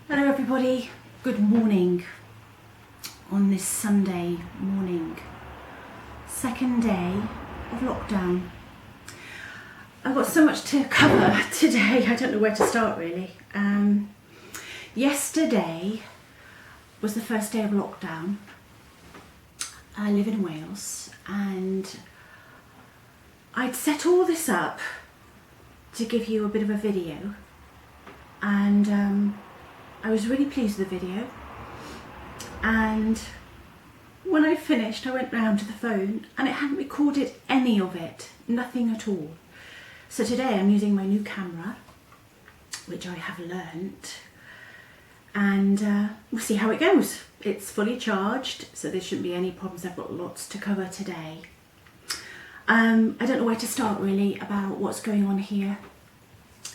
Hello everybody, good morning on this Sunday morning, second day of lockdown. I've got so much to cover today, I don't know where to start really. Yesterday was the first day of lockdown. I live in Wales and I'd set all this up to give you a bit of a video, and I was really pleased with the video, and when I finished I went round to the phone and it hadn't recorded any of it, nothing at all. So today I'm using my new camera, which I have learnt, and we'll see how it goes. It's fully charged, so there shouldn't be any problems. I've got lots to cover today. I don't know where to start really about what's going on here.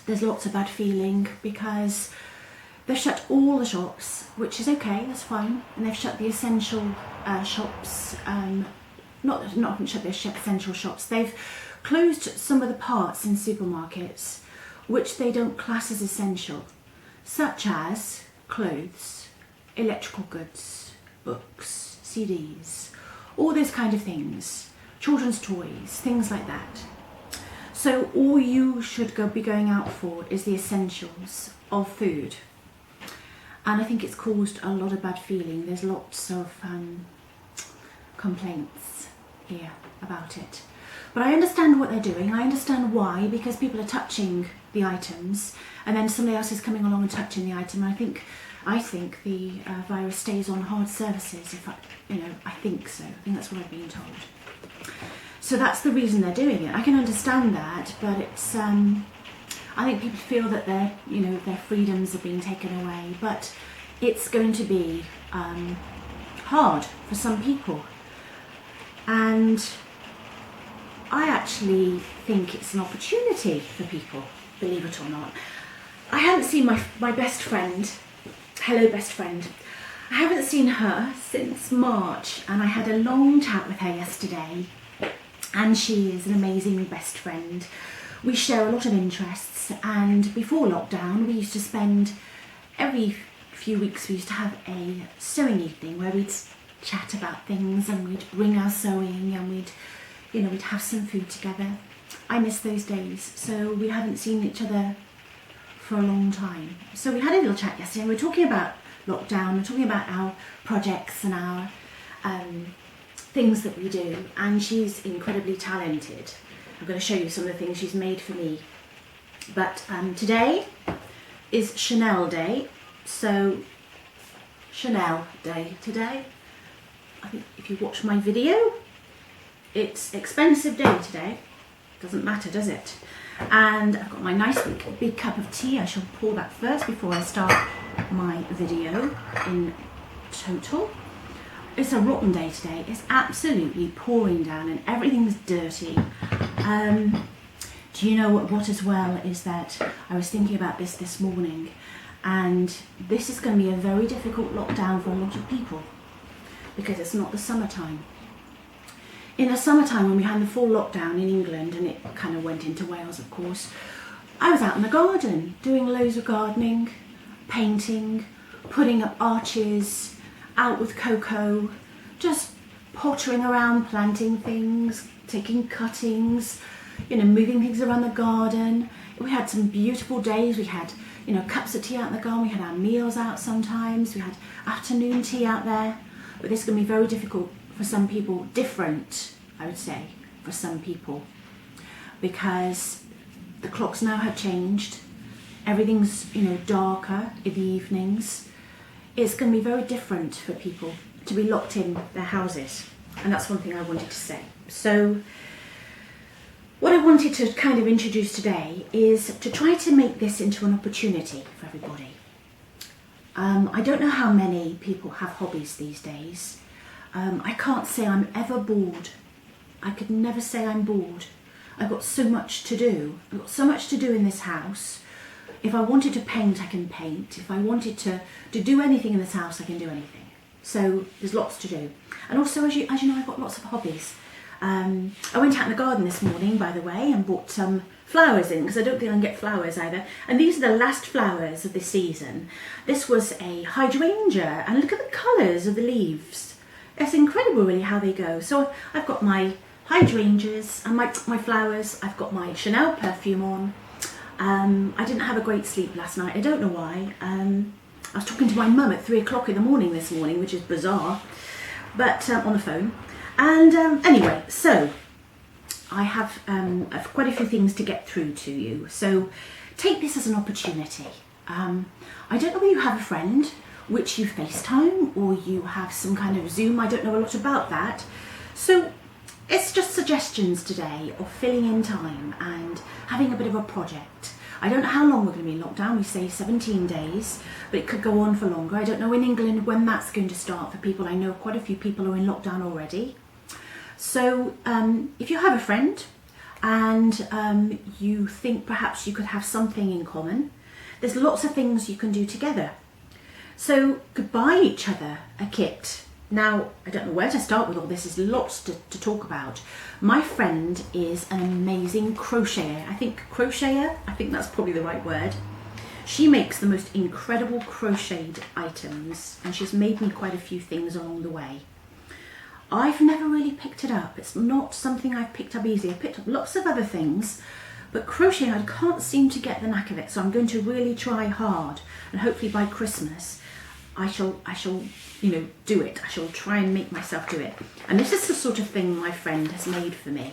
There's lots of bad feeling because they've shut all the shops, which is okay, that's fine, and they've shut the essential shops. Not shut the essential shops. They've closed some of the parts in supermarkets which they don't class as essential, such as clothes, electrical goods, books, CDs, all those kind of things, children's toys, things like that. So all you should be going out for is the essentials of food. And I think it's caused a lot of bad feeling. There's lots of complaints here about it. But I understand what they're doing. I understand why, because people are touching the items and then somebody else is coming along and touching the item. And I think the virus stays on hard surfaces. I think so. I think that's what I've been told. So that's the reason they're doing it. I can understand that, but it's I think people feel that their freedoms are being taken away, but it's going to be hard for some people. And I actually think it's an opportunity for people, believe it or not. I haven't seen my best friend, hello best friend, I haven't seen her since March, and I had a long chat with her yesterday, and she is an amazing best friend. We share a lot of interests, and before lockdown we used to spend every few weeks, we used to have a sewing evening where we'd chat about things and we'd bring our sewing and we'd have some food together. I miss those days, so we haven't seen each other for a long time. So we had a little chat yesterday, and we were talking about lockdown, we're talking about our projects and our things that we do, and she's incredibly talented. I'm going to show you some of the things she's made for me. But today is Chanel Day, so Chanel Day today. I think if you watch my video, it's expensive day today. Doesn't matter, does it? And I've got my nice big cup of tea. I shall pour that first before I start my video in total. It's a rotten day today. It's absolutely pouring down and everything's dirty. Do you know what as well is that I was thinking about this morning, and this is going to be a very difficult lockdown for a lot of people because it's not the summertime. In the summertime, when we had the full lockdown in England, and it kind of went into Wales of course, I was out in the garden doing loads of gardening, painting, putting up arches, out with Coco, just pottering around, planting things, taking cuttings, moving things around the garden. We had some beautiful days. We had, cups of tea out in the garden. We had our meals out sometimes. We had afternoon tea out there. But this is going to be very difficult for some people, different, I would say, for some people, because the clocks now have changed. Everything's, darker in the evenings. It's going to be very different for people to be locked in their houses, and that's one thing I wanted to say. So what I wanted to kind of introduce today is to try to make this into an opportunity for everybody. I don't know how many people have hobbies these days. I can't say I'm ever bored. I could never say I'm bored. I've got so much to do. I've got so much to do in this house. If I wanted to paint, I can paint. If I wanted to do anything in this house, I can do anything. So there's lots to do. And also, as you know, I've got lots of hobbies. I went out in the garden this morning, by the way, and bought some flowers in, because I don't think I can get flowers either. And these are the last flowers of this season. This was a hydrangea, and look at the colours of the leaves. It's incredible really how they go. So I've got my hydrangeas and my flowers. I've got my Chanel perfume on. I didn't have a great sleep last night. I don't know why. I was talking to my mum at 3 o'clock in the morning this morning, which is bizarre, but on the phone. And anyway, so I have quite a few things to get through to you. So take this as an opportunity. I don't know whether you have a friend which you FaceTime or you have some kind of Zoom. I don't know a lot about that. So it's just suggestions today of filling in time and having a bit of a project. I don't know how long we're going to be in lockdown. We say 17 days, but it could go on for longer. I don't know in England when that's going to start for people. I know quite a few people are in lockdown already. So if you have a friend and you think perhaps you could have something in common, there's lots of things you can do together. So you could buy each other a kit. Now, I don't know where to start with all this. There's lots to talk about. My friend is an amazing crocheter. I think that's probably the right word. She makes the most incredible crocheted items, and she's made me quite a few things along the way. I've never really picked it up. It's not something I've picked up easily. I've picked up lots of other things, but crocheting, I can't seem to get the knack of it. So I'm going to really try hard, and hopefully by Christmas, I shall, do it. I shall try and make myself do it. And this is the sort of thing my friend has made for me.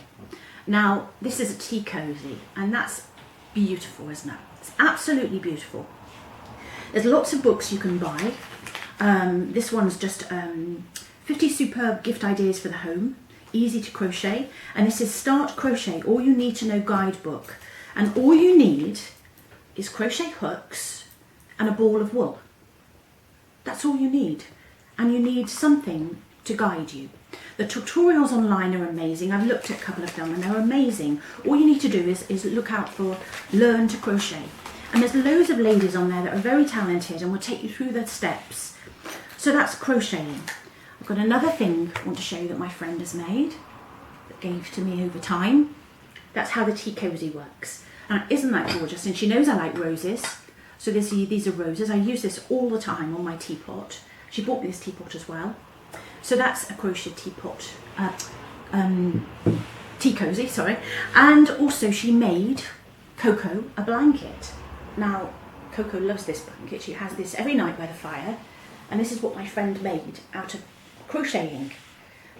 Now, this is a tea cozy, and that's beautiful, isn't it? It's absolutely beautiful. There's lots of books you can buy. This one's just 50 superb gift ideas for the home, easy to crochet. And this is Start Crochet, All You Need to Know guidebook. And all you need is crochet hooks and a ball of wool. That's all you need. And you need something to guide you. The tutorials online are amazing. I've looked at a couple of them and they're amazing. All you need to do is look out for Learn to Crochet. And there's loads of ladies on there that are very talented and will take you through the steps. So that's crocheting. I've got another thing I want to show you that my friend has made, that gave to me over time. That's how the tea cozy works. And isn't that gorgeous? And she knows I like roses. So these are roses. I use this all the time on my teapot. She bought me this teapot as well. So that's a crochet teapot, tea cozy, sorry. And also she made Coco a blanket. Now, Coco loves this blanket. She has this every night by the fire. And this is what my friend made out of crocheting.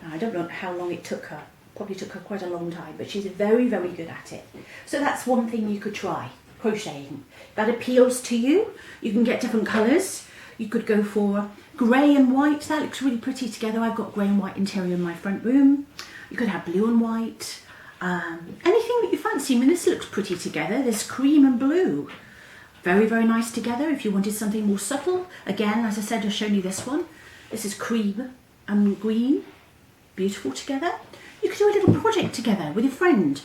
Now, I don't know how long it took her. Probably took her quite a long time, but she's very, very good at it. So that's one thing you could try. Crocheting. That appeals to you. You can get different colours. You could go for grey and white. That looks really pretty together. I've got grey and white interior in my front room. You could have blue and white. Anything that you fancy. I mean, this looks pretty together. There's cream and blue. Very, very nice together. If you wanted something more subtle, again, as I said, I've shown you this one. This is cream and green. Beautiful together. You could do a little project together with your friend.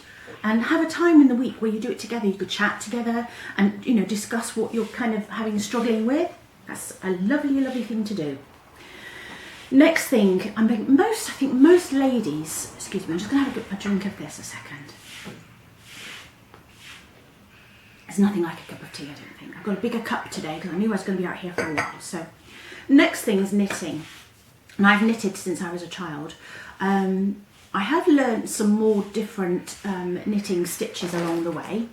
And have a time in the week where you do it together. You could chat together and, discuss what you're kind of struggling with. That's a lovely, lovely thing to do. Next thing, I think most ladies, excuse me, I'm just going to have a drink of this a second. There's nothing like a cup of tea, I don't think. I've got a bigger cup today because I knew I was going to be out here for a while. So, next thing is knitting. And I've knitted since I was a child. I have learnt some more different knitting stitches along the way.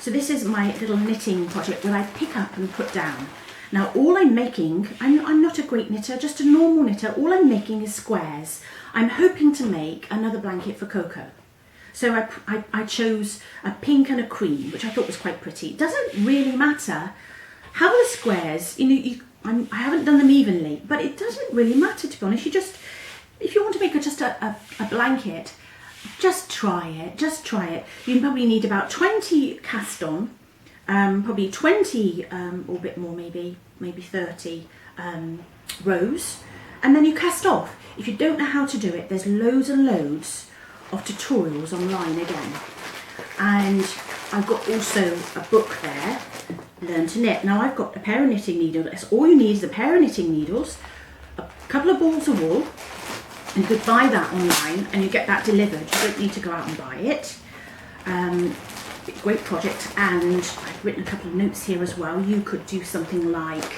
So this is my little knitting project that I pick up and put down. Now all I'm making, I'm not a great knitter, just a normal knitter. All I'm making is squares. I'm hoping to make another blanket for Coco. So I chose a pink and a cream, which I thought was quite pretty. It doesn't really matter how the squares, I haven't done them evenly, but it doesn't really matter, to be honest. If you want to make just a blanket, just try it, You probably need about 20 cast on, probably 20 or a bit more, maybe 30 rows, and then you cast off. If you don't know how to do it, there's loads and loads of tutorials online again. And I've got also a book there, Learn to Knit. Now I've got a pair of knitting needles. That's all you need is a pair of knitting needles, a couple of balls of wool. And you could buy that online and you get that delivered. You don't need to go out and buy it. It's a great project, and I've written a couple of notes here as well. You could do something like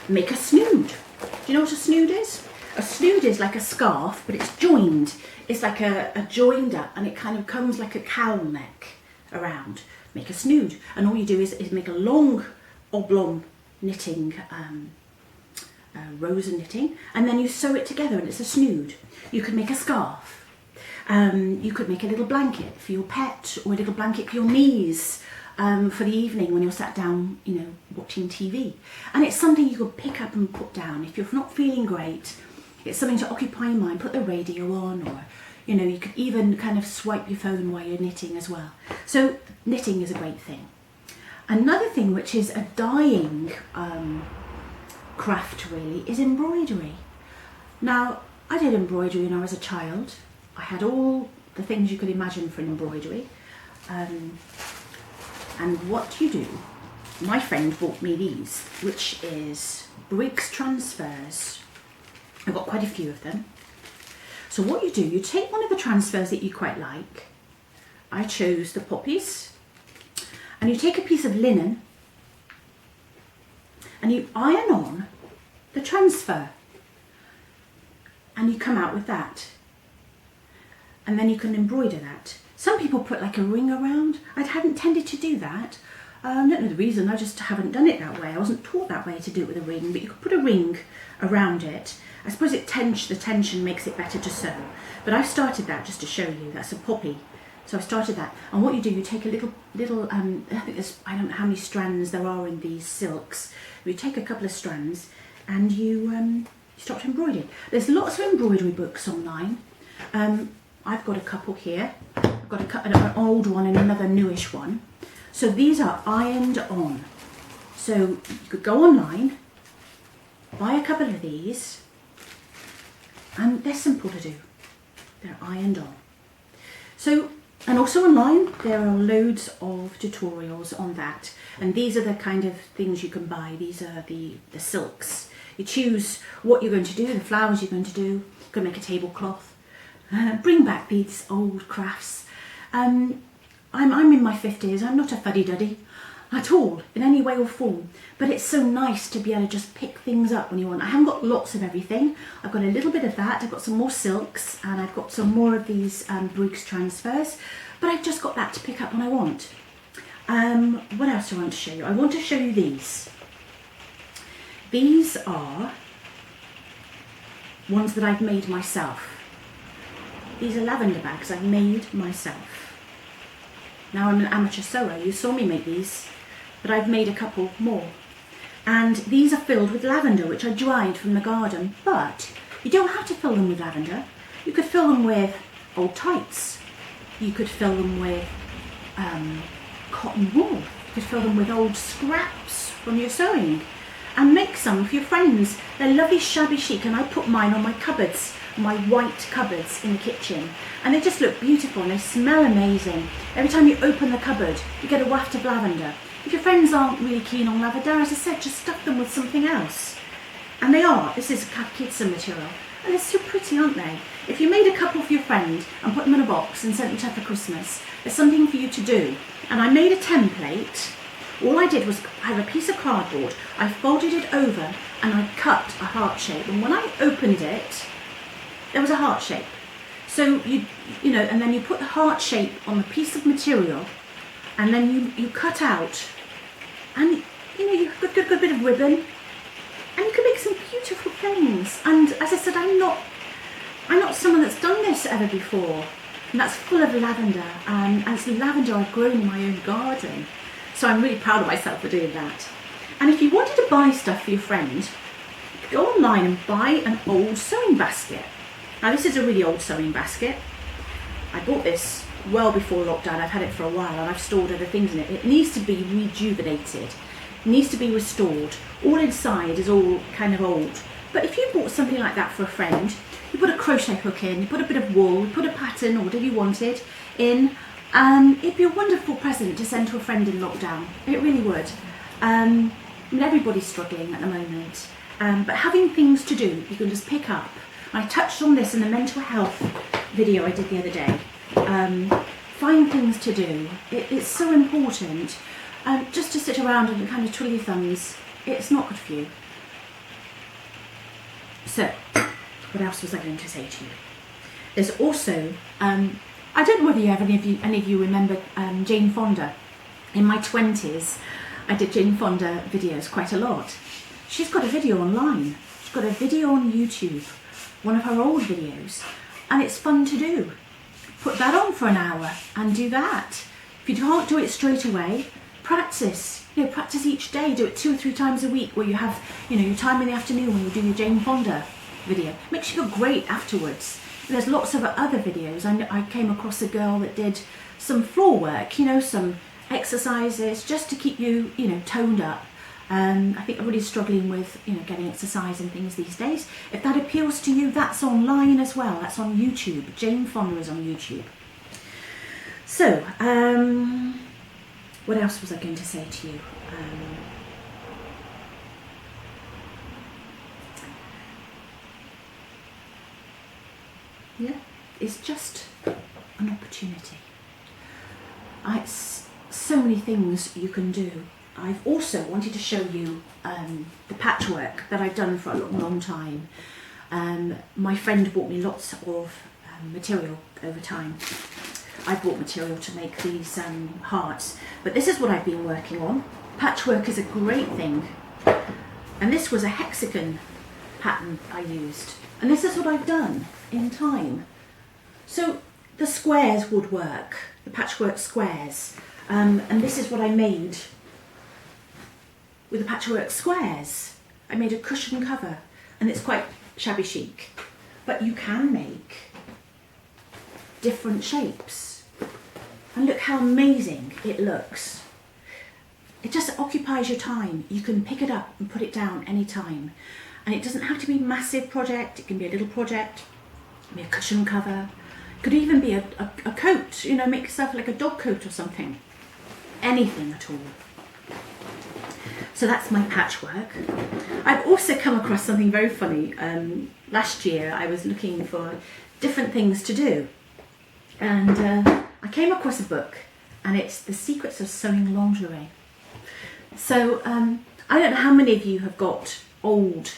make a snood. Do you know what a snood is? A snood is like a scarf, but it's joined. It's like a joined up, and it kind of comes like a cowl neck around. Make a snood, and all you do is make a long oblong knitting, rows of knitting, and then you sew it together, and it's a snood. You could make a scarf. You could make a little blanket for your pet, or a little blanket for your knees, for the evening when you're sat down, you know, watching TV. And it's something you could pick up and put down. If you're not feeling great, it's something to occupy your mind. Put the radio on, or, you know, you could even kind of swipe your phone while you're knitting as well. So knitting is a great thing. Another thing which is a dying craft really is embroidery. Now, I did embroidery when I was a child. I had all the things you could imagine for an embroidery. And what you do, my friend bought me these, which is Briggs transfers. I've got quite a few of them. So what you do, you take one of the transfers that you quite like. I chose the poppies. And you take a piece of linen and you iron on the transfer. And you come out with that. And then you can embroider that. Some people put like a ring around. I hadn't tended to do that. I don't know the reason, I just haven't done it that way. I wasn't taught that way to do it with a ring, but you could put a ring around it. I suppose the tension makes it better to sew. But I started that just to show you. That's a poppy. So I started that. And what you do, you take a little I think there's, I don't know how many strands there are in these silks. You take a couple of strands and you start to embroider. There's lots of embroidery books online. I've got a couple here. I've got an old one and another newish one. So these are ironed on. So you could go online, buy a couple of these, and they're simple to do. They're ironed on. So, and also online, there are loads of tutorials on that. And these are the kind of things you can buy. These are the silks. You choose what you're going to do, the flowers you're going to do. You can make a tablecloth. Bring back these old crafts. I'm in my 50s. I'm not a fuddy-duddy at all, in any way or form. But it's so nice to be able to just pick things up when you want. I haven't got lots of everything. I've got a little bit of that. I've got some more silks, and I've got some more of these Briggs transfers. But I've just got that to pick up when I want. What else do I want to show you? I want to show you these. These are ones that I've made myself. These are lavender bags I've made myself. Now I'm an amateur sewer. You saw me make these, but I've made a couple more. And these are filled with lavender, which I dried from the garden. But you don't have to fill them with lavender. You could fill them with old tights. You could fill them with cotton wool. You could fill them with old scraps from your sewing. And make some for your friends. They're lovely shabby chic, and I put mine on my cupboards. My white cupboards in the kitchen, and they just look beautiful and they smell amazing. Every time you open the cupboard you get a waft of lavender. If your friends aren't really keen on lavender, as I said, just stuff them with something else. And they are. This is kids material, and they're so pretty, aren't they? If you made a couple for your friend and put them in a box and sent them to her for Christmas, there's something for you to do. And I made a template. All I did was I have a piece of cardboard, I folded it over and I cut a heart shape, and when I opened it there was a heart shape. So you know, and then you put the heart shape on the piece of material, and then you cut out, and you know, you've got a good bit of ribbon, and you can make some beautiful things. And as I said, I'm not someone that's done this ever before, and that's full of lavender, and it's lavender I've grown in my own garden. So I'm really proud of myself for doing that. And if you wanted to buy stuff for your friend, go online and buy an old sewing basket. Now this is a really old sewing basket. I bought this well before lockdown. I've had it for a while and I've stored other things in it. It needs to be rejuvenated. It needs to be restored. All inside is all kind of old. But if you bought something like that for a friend, you put a crochet hook in, you put a bit of wool, you put a pattern or whatever you wanted in, it'd be a wonderful present to send to a friend in lockdown. It really would. I mean, everybody's struggling at the moment. But having things to do, you can just pick up. I touched on this in the mental health video I did the other day. find things to do. It's so important. Just to sit around and kind of twiddle your thumbs, it's not good for you. So, what else was I going to say to you? There's also, I don't know whether any of you remember Jane Fonda. In my 20s, I did Jane Fonda videos quite a lot. She's got a video online. She's got a video on YouTube, one of her old videos, and it's fun to do. Put that on for an hour and do that. If you can't do it straight away, practice. Practice each day. Do it 2 or 3 times a week where you have, your time in the afternoon when you do your Jane Fonda video. Makes you feel great afterwards. And there's lots of other videos. I came across a girl that did some floor work, some exercises just to keep you, toned up. I think I'm really struggling with, getting exercise and things these days. If that appeals to you, that's online as well. That's on YouTube. Jane Fonda is on YouTube. So, what else was I going to say to you? Yeah, it's just an opportunity. It's so many things you can do. I've also wanted to show you the patchwork that I've done for a long, long time. My friend bought me lots of material over time. I bought material to make these hearts, but this is what I've been working on. Patchwork is a great thing, and this was a hexagon pattern I used, and this is what I've done in time. So the squares would work, the patchwork squares, and this is what I made with the patchwork squares. I made a cushion cover, and it's quite shabby chic, but you can make different shapes. And look how amazing it looks. It just occupies your time. You can pick it up and put it down anytime. And it doesn't have to be a massive project. It can be a little project. It can be a cushion cover. It could even be a coat, make yourself like a dog coat or something. Anything at all. So that's my patchwork. I've also come across something very funny. Last year I was looking for different things to do. And I came across a book, and it's The Secrets of Sewing Lingerie. So I don't know how many of you have got old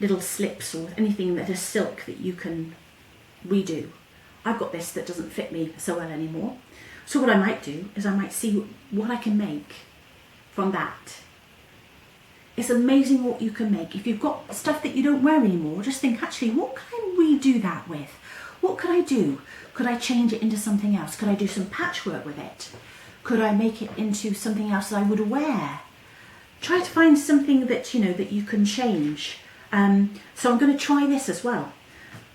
little slips or anything that is silk that you can redo. I've got this that doesn't fit me so well anymore. So what I might do is I might see what I can make from that. It's amazing what you can make. If you've got stuff that you don't wear anymore, just think, actually, what can I redo that with? What could I do? Could I change it into something else? Could I do some patchwork with it? Could I make it into something else that I would wear? Try to find something that, that you can change. So I'm going to try this as well.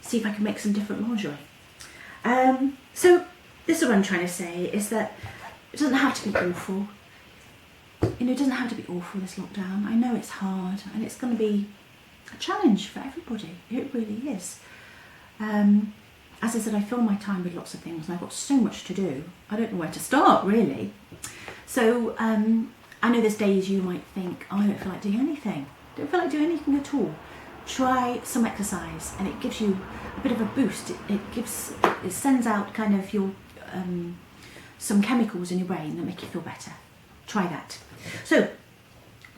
See if I can make some different lingerie. So this is what I'm trying to say, is that it doesn't have to be awful. It doesn't have to be awful, this lockdown. I know it's hard, and it's going to be a challenge for everybody. It really is. As I said, I fill my time with lots of things, and I've got so much to do. I don't know where to start, really. So I know there's days you might think, oh, I don't feel like doing anything. Don't feel like doing anything at all. Try some exercise, and it gives you a bit of a boost. It sends out kind of your some chemicals in your brain that make you feel better. Try that. So,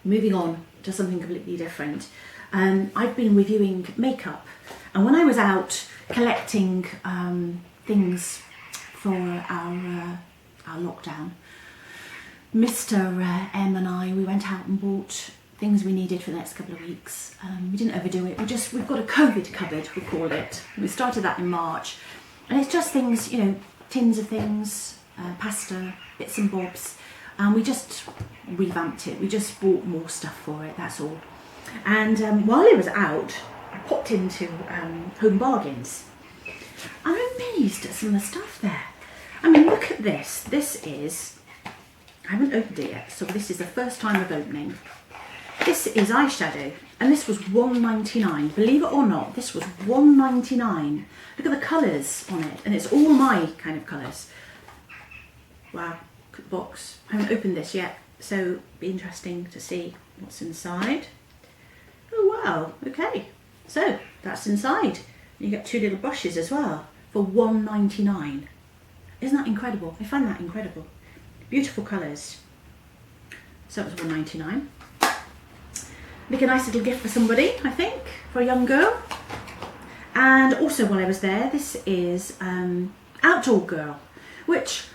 moving on to something completely different. I've been reviewing makeup, and when I was out collecting things for our lockdown, Mr. M and I, we went out and bought things we needed for the next couple of weeks. We didn't overdo it. We've got a COVID cupboard, we call it. We started that in March, and it's just things, tins of things, pasta, bits and bobs. And we just revamped it. We just bought more stuff for it, that's all. And while it was out, I popped into Home Bargains. I'm amazed at some of the stuff there. I mean, look at this. This is, I haven't opened it yet, so this is the first time of opening. This is eyeshadow, and this was £1.99. Believe it or not, this was £1.99. Look at the colours on it, and it's all my kind of colours. Wow. Box. I haven't opened this yet, so it'll be interesting to see what's inside. Oh wow, okay, so that's inside. You get 2 little brushes as well for £1.99. Isn't that incredible? I find that incredible. Beautiful colours. So it was $1.99. Make a nice little gift for somebody, I think, for a young girl. And also while I was there, this is Outdoor Girl, which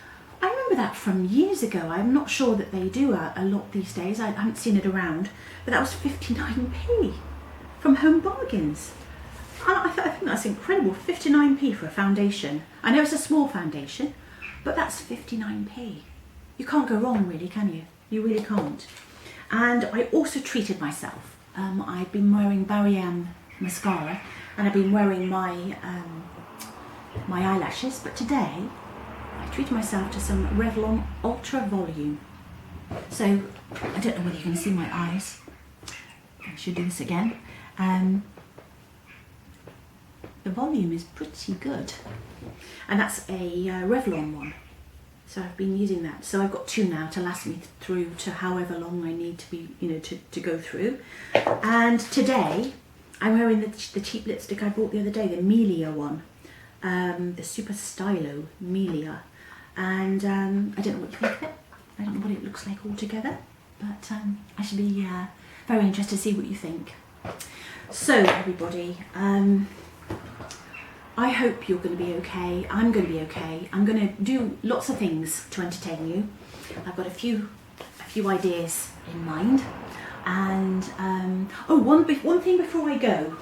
I remember that from years ago. I'm not sure that they do a lot these days. I haven't seen it around, but that was 59p from Home Bargains. I think that's incredible, 59p for a foundation. I know it's a small foundation, but that's 59p. You can't go wrong really, can you? You really can't. And I also treated myself. I've been wearing Barry M mascara and I've been wearing my my eyelashes, but today I treated myself to some Revlon Ultra Volume. So I don't know whether you can see my eyes. I should do this again. The volume is pretty good, and that's a Revlon one. So I've been using that. So I've got 2 now to last me through to however long I need to be, you know, to go through. And today I'm wearing the cheap lipstick I bought the other day, the Melia one, the Super Stylo Melia. And I don't know what you think of it. I don't know what it looks like altogether, but I should be very interested to see what you think. So everybody, I hope you're going to be okay. I'm going to be okay. I'm going to do lots of things to entertain you. I've got a few ideas in mind. And oh, one thing before I go.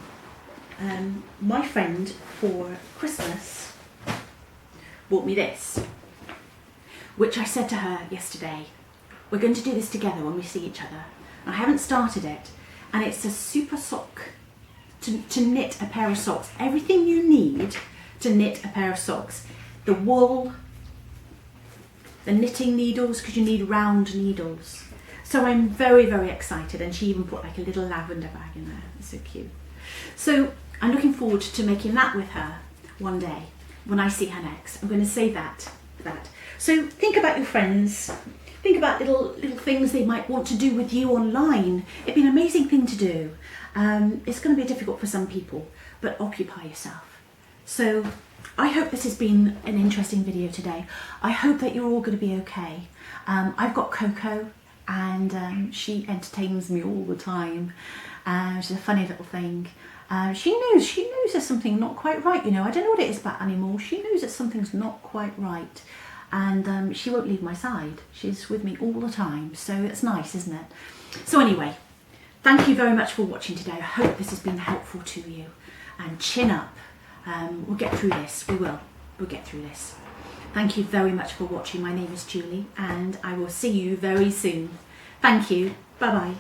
My friend for Christmas bought me this, which I said to her yesterday, we're going to do this together when we see each other. I haven't started it, and it's a super sock. To knit a pair of socks. Everything you need to knit a pair of socks. The wool, the knitting needles, because you need round needles. So I'm very, very excited, and she even put like a little lavender bag in there. It's so cute. So I'm looking forward to making that with her one day when I see her next. I'm going to say that. So think about your friends. Think about little things they might want to do with you online. It'd be an amazing thing to do. It's going to be difficult for some people, but occupy yourself. So I hope this has been an interesting video today. I hope that you're all going to be okay. I've got Coco, and she entertains me all the time. She's a funny little thing. She knows there's something not quite right, you know. I don't know what it is about animals. She knows that something's not quite right. And she won't leave my side. She's with me all the time. So it's nice, isn't it? So anyway, thank you very much for watching today. I hope this has been helpful to you. And chin up. We'll get through this. We will. We'll get through this. Thank you very much for watching. My name is Julie, and I will see you very soon. Thank you. Bye-bye.